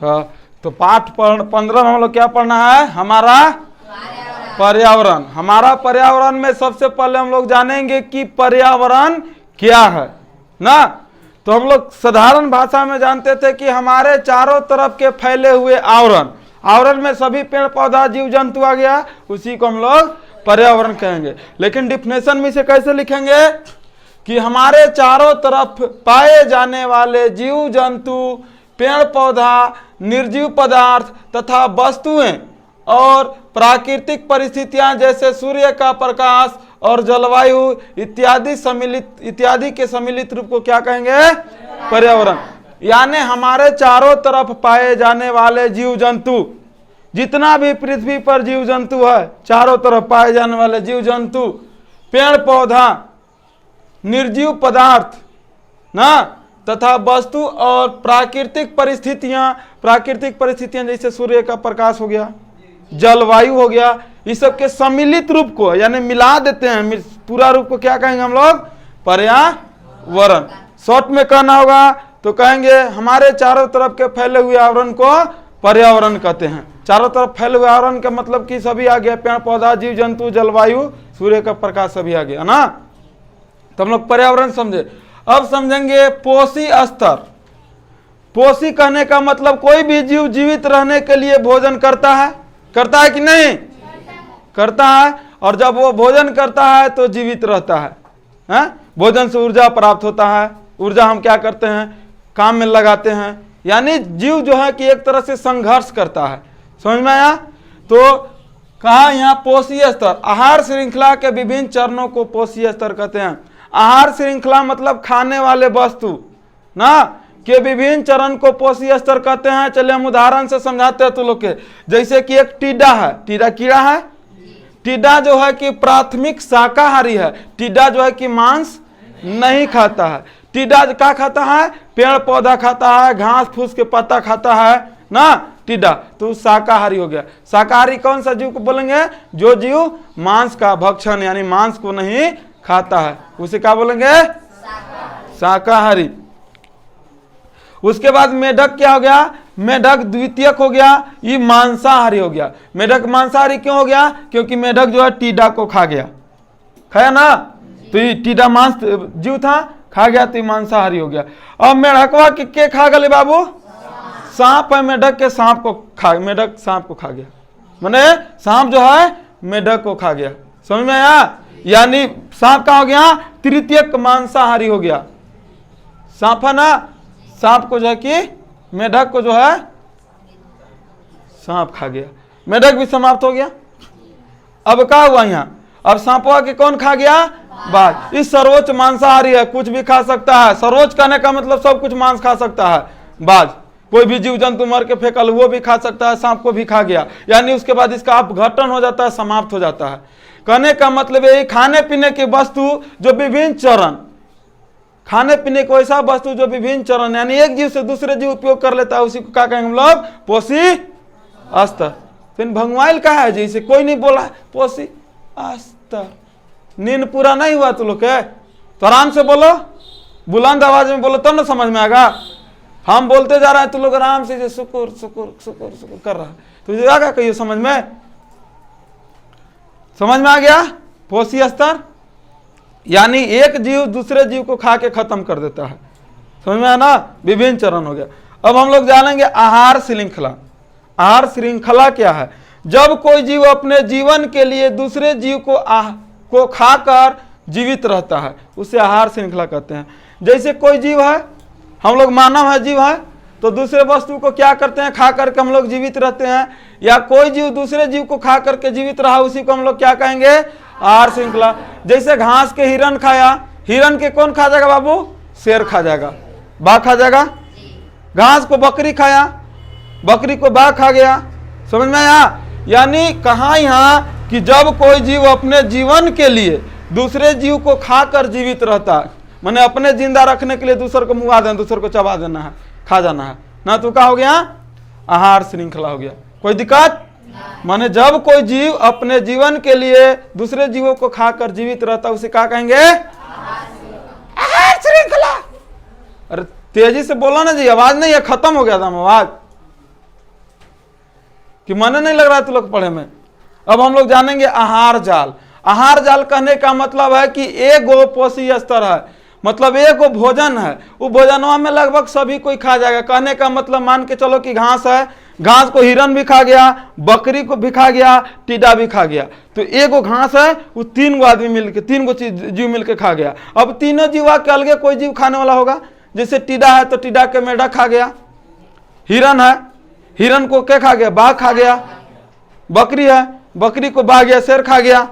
हाँ, तो पाठ 15 में हम लोग क्या पढ़ना है? हमारा पर्यावरण। हमारा पर्यावरण में सबसे पहले हम लोग जानेंगे कि पर्यावरण क्या है ना। तो हम लोग साधारण भाषा में जानते थे कि हमारे चारों तरफ के फैले हुए आवरण, आवरण में सभी पेड़ पौधा जीव जंतु आ गया, उसी को हम लोग पर्यावरण कहेंगे। लेकिन डिफिनेशन में इसे कैसे लिखेंगे कि हमारे चारों तरफ पाए जाने वाले जीव जंतु, पेड़ पौधा, निर्जीव पदार्थ तथा वस्तुएं और प्राकृतिक परिस्थितियां जैसे सूर्य का प्रकाश और जलवायु इत्यादि के सम्मिलित रूप को क्या कहेंगे? पर्यावरण। यानी हमारे चारों तरफ पाए जाने वाले जीव जंतु, जितना भी पृथ्वी पर जीव जंतु है, चारों तरफ पाए जाने वाले जीव जंतु, पेड़ पौधा, निर्जीव पदार्थ ना तथा वस्तु और प्राकृतिक परिस्थितियां जैसे सूर्य का प्रकाश हो गया, जलवायु हो गया, इस सब के सम्मिलित रूप को यानी मिला देते हैं, पूरा रूप को क्या कहेंगे हम लोग? पर्यावरण। शॉर्ट में कहना होगा तो कहेंगे हमारे चारों तरफ के फैले हुए आवरण को पर्यावरण कहते हैं। चारों तरफ फैले हुए आवरण का मतलब कि सभी आ गया, पेड़ पौधा, जीव जंतु, जलवायु, सूर्य का प्रकाश सभी आ गया ना। तो हम लोग पर्यावरण समझे। अब समझेंगे पोषी स्तर। पोषी कहने का मतलब कोई भी जीव जीवित रहने के लिए भोजन करता है कि नहीं? करता है। और जब वो भोजन करता है तो जीवित रहता है। भोजन से ऊर्जा प्राप्त होता है, ऊर्जा हम क्या करते हैं? काम में लगाते हैं। यानी जीव जो है कि एक तरह से संघर्ष करता है। समझ में आया? तो कहा यहाँ पोषी स्तर, आहार श्रृंखला के विभिन्न चरणों को पोषी स्तर कहते हैं। आहार श्रृंखला मतलब खाने वाले वस्तु ना के विभिन्न चरण को पोषी स्तर कहते हैं। चलिए हम उदाहरण से समझाते हैं तुम लोग के। जैसे कि एक टिड्डा है, टिड्डा कीड़ा है। टिड्डा जो है कि प्राथमिक शाकाहारी है। टिड्डा जो है कि मांस नहीं खाता है। टिड्डा क्या खाता है? पेड़ पौधा खाता है, घास फूस के पत्ता खाता है ना टिड्डा, तो शाकाहारी हो गया। शाकाहारी कौन सा जीव को बोलेंगे? जो जीव मांस का भक्षण यानी मांस को नहीं खाता है, उसे क्या बोलेंगे? शाकाहारी। उसके बाद मेढक क्या हो गया? मेढक द्वितीयक हो गया, ये मांसाहारी हो गया। मेढक मांसाहारी क्यों हो गया? क्योंकि मेढक जो है टिड्डा को खा गया, खाया ना, तो ये टिड्डा मांस जीव था, खा गया तो मांसाहारी हो गया। अब मेढकवा के खा गए बाबू? सांप है, मेढक के सांप को मेढक सांप को खा गया, माने सांप जो है मेढक को खा गया। समझ में आया? यानी सांप का हो गया तृतीयक मांसाहारी हो गया। सांप है ना, सांप को जो है कि मेढक को जो है सांप खा गया, मेढक भी समाप्त हो गया। अब क्या हुआ यहाँ? अब सांपवा के कौन खा गया? बाघ। इस सर्वोच्च मांसाहारी है, कुछ भी खा सकता है। सर्वोच्च कहने का मतलब सब कुछ मांस खा सकता है। बाघ कोई भी जीव जंतु मर के फेंकल वो भी खा सकता है, सांप को भी खा गया। यानी उसके बाद इसका अपघटन हो जाता है, समाप्त हो जाता है। कहने का मतलब यही, खाने पीने की वस्तु जो विभिन्न चरण, खाने पीने को ऐसा वस्तु जो विभिन्न चरण यानी एक जीव से दूसरे जीव उपयोग कर लेता है, उसी को क्या कहेंगे हम लोग? पोषी स्तर। फिर भंगवाइल का है जैसे कोई नहीं बोला पोषी स्तर। नींद पूरा नहीं हुआ तुम लोग के? तो आराम से बोलो, बुलंद आवाज में बोलो, तब ना समझ में आएगा। हम बोलते जा रहे हैं, तुम लोग आराम से शुक्र शुक्र शुक्र शुक्र कर रहा है, तुझे आगा कहिए समझ में? समझ में आ गया? पोषी स्तर यानी एक जीव दूसरे जीव को खा के खत्म कर देता है। समझ में आया ना? विभिन्न चरण हो गया। अब हम लोग जानेंगे आहार श्रृंखला। आहार श्रृंखला क्या है? जब कोई जीव अपने जीवन के लिए दूसरे जीव को खाकर जीवित रहता है, उसे आहार श्रृंखला कहते हैं। जैसे कोई जीव है, हम लोग मानव है, जीव है, तो दूसरे वस्तु को क्या करते हैं? खा करके हम लोग जीवित रहते हैं। या कोई जीव दूसरे जीव को खा करके जीवित रहा, उसी को हम लोग क्या कहेंगे? आहार श्रृंखला। जैसे घास के हिरण खाया, हिरण के कौन खा जाएगा बाबू? शेर खा जाएगा, बाघ खा जाएगा। घास को बकरी खाया, बकरी को बाघ खा गया। समझ में आया? यानी कहा यहाँ कि जब कोई जीव अपने जीवन के लिए दूसरे जीव को खाकर जीवित रहता है, माने अपने जिंदा रखने के लिए दूसरे को मुआ देना, दूसरे को चबा देना है, खा जाना है ना, तो क्या हो गया? आहार श्रृंखला हो गया। कोई दिक्कत? माने जब कोई जीव अपने जीवन के लिए दूसरे जीवों को खाकर जीवित रहता है, उसे क्या कहेंगे? आहार श्रृंखला। अरे तेजी से बोलो ना जी, आवाज नहीं है, खत्म हो गया था आवाज। कि मन नहीं लग रहा है तू लोग पढ़े में। अब हम लोग जानेंगे आहार जाल। आहार जाल कहने का मतलब है कि एगो पोषी स्तर है, मतलब एगो भोजन है, वो भोजनवा में लगभग सभी कोई खा जाएगा। कहने का मतलब मान के चलो कि घास है, घास को हिरन भी खा गया, बकरी को भी खा गया, टीडा भी खा गया। तो एगो घास है, वो 3 गो आदमी मिलके, 3 गो जीव मिलके खा गया। अब तीनों जीवा के अलगे कोई जीव खाने वाला होगा। जैसे टीडा है तो टीडा के मेढक खा गया, हिरन है, हिरन को क्या खा गया, बाघ खा गया, बकरी है, बकरी को बाघ या शेर खा गया।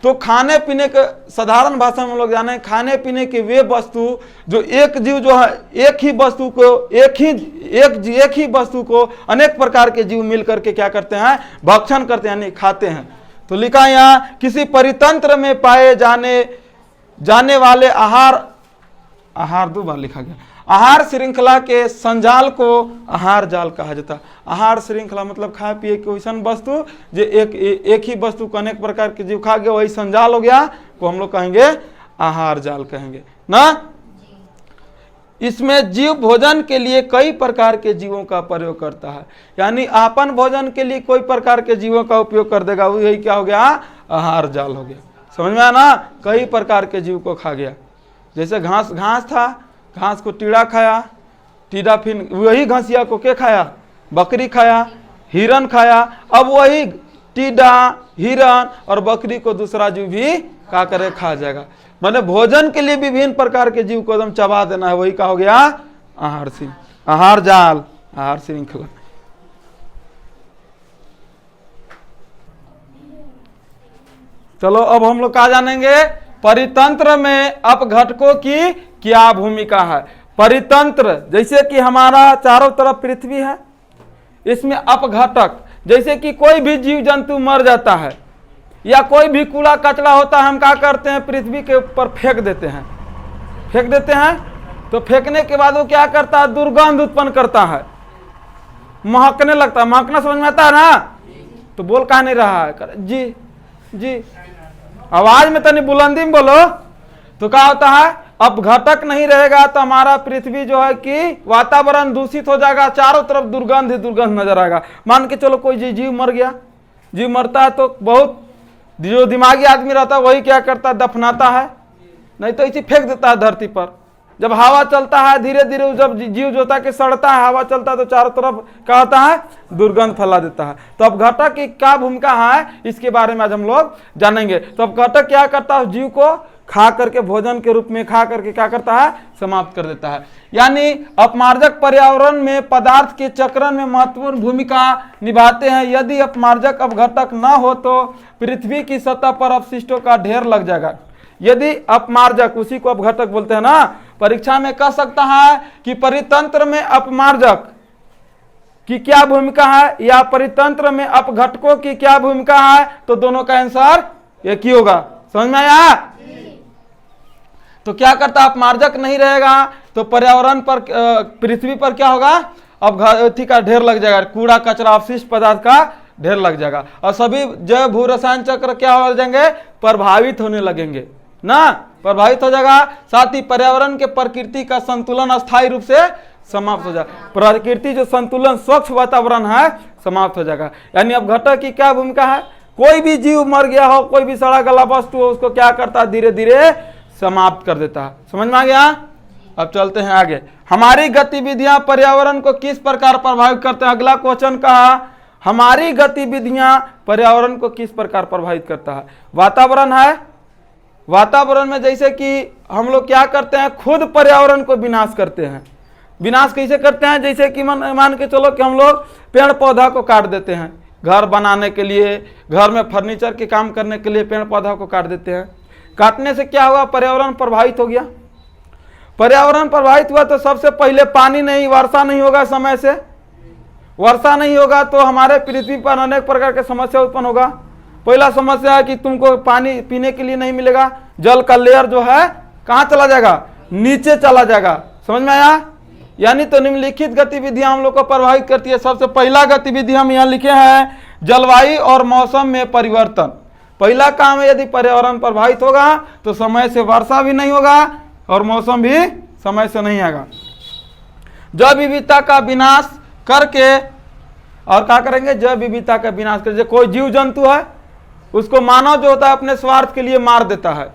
तो खाने पीने के साधारण भाषा में हम लोग जाने, खाने पीने की वे वस्तु जो एक जीव जो है एक ही वस्तु को एक ही वस्तु को अनेक प्रकार के जीव मिल करके क्या करते हैं, भक्षण करते हैं, यानी खाते हैं। तो लिखा यहाँ किसी परितंत्र में पाए जाने वाले आहार 2 बार लिखा गया, आहार श्रृंखला के संजाल को आहार जाल कहा जाता है। आहार श्रृंखला मतलब खाए पिए के वैसा वस्तु जो एक ही वस्तु को अनेक प्रकार के जीव खा गए, वही संजाल हो गया, को हम लोग कहेंगे आहार जाल कहेंगे ना। इसमें जीव भोजन के लिए कई प्रकार के जीवों का प्रयोग करता है, यानी आपन भोजन के लिए कोई प्रकार के जीवों का उपयोग कर देगा, वही क्या हो गया, आहार जाल हो गया। समझ में आया ना, कई प्रकार के जीव को खा गया। जैसे घास था, घास को टीड़ा खाया, टीड़ा फिर वही घासिया को क्या खाया, बकरी खाया, हिरन खाया। अब वही टीड़ा, हिरन और बकरी को दूसरा जीव भी क्या करे, खा जाएगा। माने भोजन के लिए विभिन्न प्रकार के जीव को एकदम चबा देना है, वही क्या हो गया, आहार जाल, आहार श्रृंखला। चलो अब हम लोग क्या जानेंगे, परितंत्र में अपघटकों की क्या भूमिका है। परितंत्र जैसे कि हमारा चारों तरफ पृथ्वी है, इसमें अपघटक जैसे कि कोई भी जीव जंतु मर जाता है या कोई भी कूड़ा कचरा होता है, हम क्या करते हैं, पृथ्वी के ऊपर फेंक देते हैं। तो फेंकने के बाद वो क्या करता है, दुर्गंध उत्पन्न करता है, महकने लगता है। महकना समझ में आता है ना, तो बोल कहा नहीं रहा है, जी आवाज में तनी बुलंदी में बोलो। तो क्या होता है, अपघटक नहीं रहेगा तो हमारा पृथ्वी जो है कि वातावरण दूषित हो जाएगा, चारों तरफ दुर्गंध ही दुर्गंध नजर आएगा। मान के चलो कोई जीव मर गया, जीव मरता है तो बहुत जो दिमागी आदमी रहता है वही क्या करता है, दफनाता है, नहीं तो इसी फेंक देता है धरती पर। जब हवा चलता है धीरे धीरे, जब जीव जो होता है कि सड़ता है, हवा चलता है तो चारों तरफ क्या होता है, दुर्गंध फैला देता है। तो अपघटक की क्या भूमिका है, इसके बारे में आज हम लोग जानेंगे। तो अपघटक क्या करता है, जीव को खा करके भोजन के रूप में खा करके क्या करता है, समाप्त कर देता है। यानी अपमार्जक पर्यावरण में पदार्थ के चक्रण में महत्वपूर्ण भूमिका निभाते हैं। यदि अपमार्जक अपघटक न हो तो पृथ्वी की सतह पर अपशिष्टों का ढेर लग जाएगा। यदि अपमार्जक, उसी को अपघटक बोलते हैं ना, परीक्षा में कह सकता है कि परितंत्र में अपमार्जक की क्या भूमिका है या परितंत्र में अपघटकों की क्या भूमिका है, तो दोनों का आंसर एक ही होगा। समझ में आया। तो क्या करता, अपमार्जक नहीं रहेगा तो पर्यावरण पर, पृथ्वी पर क्या होगा, अपघटक का ढेर लग जाएगा, कूड़ा कचरा अपशिष्ट पदार्थ का ढेर लग जाएगा और सभी जैव भू रसायन चक्र क्या हो जाएंगे, प्रभावित होने लगेंगे ना, प्रभावित हो जाएगा। साथ ही पर्यावरण के प्रकृति का संतुलन अस्थायी रूप से समाप्त हो जाएगा। प्रकृति जो संतुलन, स्वच्छ वातावरण है, समाप्त हो जाएगा। यानी अपघटक की क्या भूमिका है, कोई भी जीव मर गया हो, कोई भी सड़ा गला वस्तु हो, उसको क्या करता है, धीरे धीरे समाप्त कर देता है। समझ में आ गया। अब चलते हैं आगे। हमारी गतिविधियां पर्यावरण को किस प्रकार प्रभावित करते हैं। अगला क्वेश्चन का, हमारी गतिविधियां पर्यावरण को किस प्रकार प्रभावित करता है। वातावरण है, वातावरण में जैसे कि हम लोग क्या करते हैं, खुद पर्यावरण को विनाश करते हैं। विनाश कैसे करते हैं, जैसे कि मान के चलो कि हम लोग पेड़ पौधा को काट देते हैं, घर बनाने के लिए, घर में फर्नीचर के काम करने के लिए पेड़ पौधा को काट देते हैं। काटने से क्या हुआ, पर्यावरण प्रभावित हो गया। पर्यावरण प्रभावित हुआ तो सबसे पहले पानी नहीं, वर्षा नहीं होगा, समय से वर्षा नहीं होगा तो हमारे पृथ्वी पर अनेक प्रकार के समस्या उत्पन्न होगा। पहला समस्या है कि तुमको पानी पीने के लिए नहीं मिलेगा, जल का लेयर जो है कहाँ चला जाएगा, नीचे चला जाएगा। समझ में आया। यानी तो निम्नलिखित गतिविधियां हम लोग को प्रभावित करती है। सबसे पहला गतिविधि हम यहाँ लिखे हैं, जलवायु और मौसम में परिवर्तन। पहला काम है, यदि पर्यावरण प्रभावित होगा तो समय से वर्षा भी नहीं होगा और मौसम भी समय से नहीं आएगा। जैव विविधता का विनाश करके और क्या करेंगे, जैव विविधता का विनाश करेंगे। कोई जीव जंतु है उसको मानव जो होता है अपने स्वार्थ के लिए मार देता है,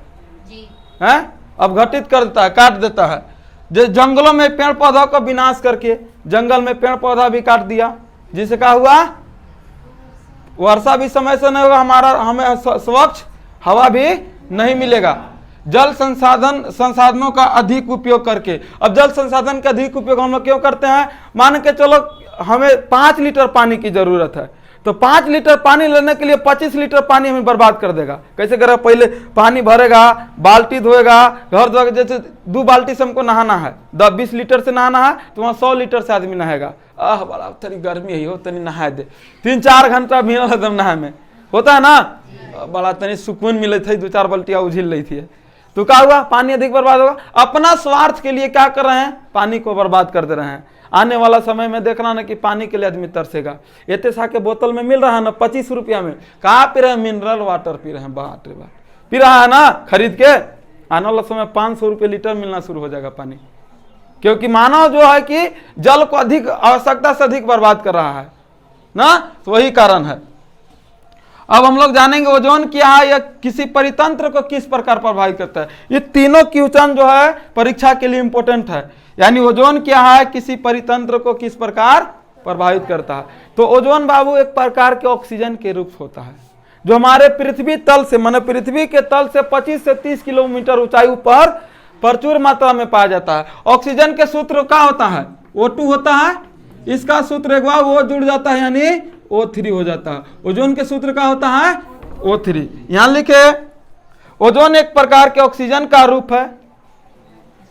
अवघटित कर देता है, काट देता है। जो जंगलों में पेड़ पौधों का विनाश करके जंगल में पेड़ पौधा भी काट दिया, जिससे क्या हुआ, वर्षा भी समय से नहीं होगा, हमें स्वच्छ हवा भी नहीं मिलेगा। जल संसाधनों का अधिक उपयोग करके, अब जल संसाधन का अधिक उपयोग हम लोग क्यों करते हैं, मान के चलो हमें 5 लीटर पानी की जरूरत है, तो 5 लीटर पानी लेने के लिए 25 लीटर पानी हमें बर्बाद कर देगा। कैसे करेगा, पहले पानी भरेगा, बाल्टी धोएगा, घर धोएगा। जैसे 2 बाल्टी से हमको नहाना है, 20 लीटर से नहाना है तो वहाँ 100 लीटर से आदमी नहाएगा। बड़ा तनी गर्मी है हो, तनी नहा दे, 3-4 घंटा मिलल एकदम नहाए में, होता है ना, बड़ा तनी सुकून मिले थे, 2-4 बाल्टियाँ उझिल रही थी। तो क्या हुआ, पानी अधिक बर्बाद होगा। अपना स्वार्थ के लिए क्या कर रहे हैं, पानी को बर्बाद कर दे रहे हैं। आने वाला समय में देखना ना कि पानी के लिए आदमी तरसेगा। एतेसा के बोतल में मिल रहा है ना 25 रुपया में, कहाँ पी रहे हैं, मिनरल वाटर पी रहे हैं, बात रे बात पी रहा है ना खरीद के। आने वाला समय 500 रुपये लीटर मिलना शुरू हो जाएगा पानी, क्योंकि मानव जो है कि जल को अधिक आवश्यकता से अधिक बर्बाद कर रहा है ना, तो वही कारण है। अब हम लोग जानेंगे ओजोन क्या है, या किसी परितंत्र को किस प्रकार प्रभावित करता है। ये तीनों क्वेश्चन जो है परीक्षा के लिए इंपॉर्टेंट है। यानी ओजोन क्या है, किसी परितंत्र को किस प्रकार प्रभावित करता है। तो ओजोन बाबू एक प्रकार के ऑक्सीजन के रूप होता है, जो हमारे पृथ्वी तल से, माने पृथ्वी के तल से 25 से 30 किलोमीटर ऊंचाई पर प्रचुर मात्रा में पाया जाता है। ऑक्सीजन के सूत्र क्या होता है, O2 होता है, इसका सूत्र एक बार वो जुड़ जाता है यानी O3 हो जाता है। ओजोन के सूत्र का होता है O3। यहां लिखे, ओजोन एक प्रकार के ऑक्सीजन का रूप है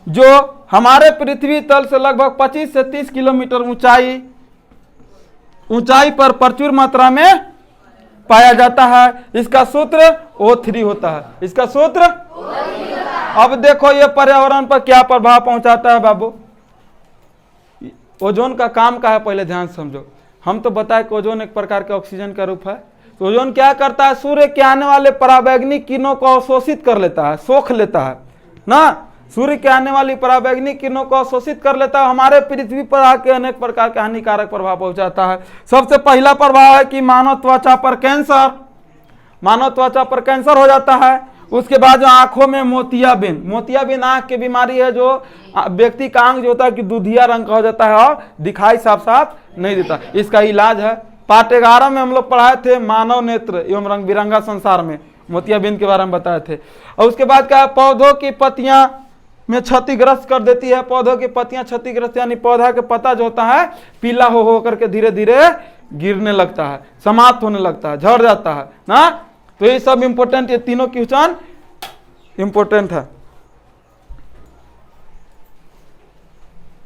जो हमारे पृथ्वी तल से लगभग 25 से 30 किलोमीटर ऊंचाई पर प्रचुर मात्रा में पाया जाता है। इसका सूत्र O3 होता है। इसका सूत्र अब देखो ये पर्यावरण पर क्या प्रभाव पहुंचाता है बाबू। ओजोन का काम क्या है पहले ध्यान समझो। हम तो बताए कि ओजोन एक प्रकार के ऑक्सीजन का रूप है। तो ओजोन क्या करता है, सूर्य के आने वाले पराबैंगनी किरणों को अवशोषित कर लेता है, सोख लेता है ना। सूर्य के आने वाली पराबैंगनी किरणों को अवशोषित कर लेता है, हमारे पृथ्वी पर आके अनेक प्रकार के हानिकारक प्रभाव पहुंचाता है। सबसे पहला प्रभाव है कि मानव त्वचा पर कैंसर, मानव त्वचा पर कैंसर हो जाता है। उसके बाद जो आंखों में मोतियाबिंद आंख की बीमारी है, जो व्यक्ति का आंख जो होता है कि दूधिया रंग का हो जाता है और दिखाई साफ साफ नहीं देता। इसका इलाज है, पाठ 11 में हम लोग पढ़ाए थे, मानव नेत्र एवं रंग बिरंगा संसार में मोतियाबिंद के बारे में बताए थे। और उसके बाद क्या, पौधों की पत्तियां में क्षतिग्रस्त कर देती है। पौधों की पत्तियां क्षतिग्रस्त यानी पौधा के पत्ता जो होता है पीला हो करके धीरे धीरे गिरने लगता है, समाप्त होने लगता है, झड़ जाता है ना। तो ये सब इंपॉर्टेंट, ये तीनों क्वेश्चन इंपॉर्टेंट है।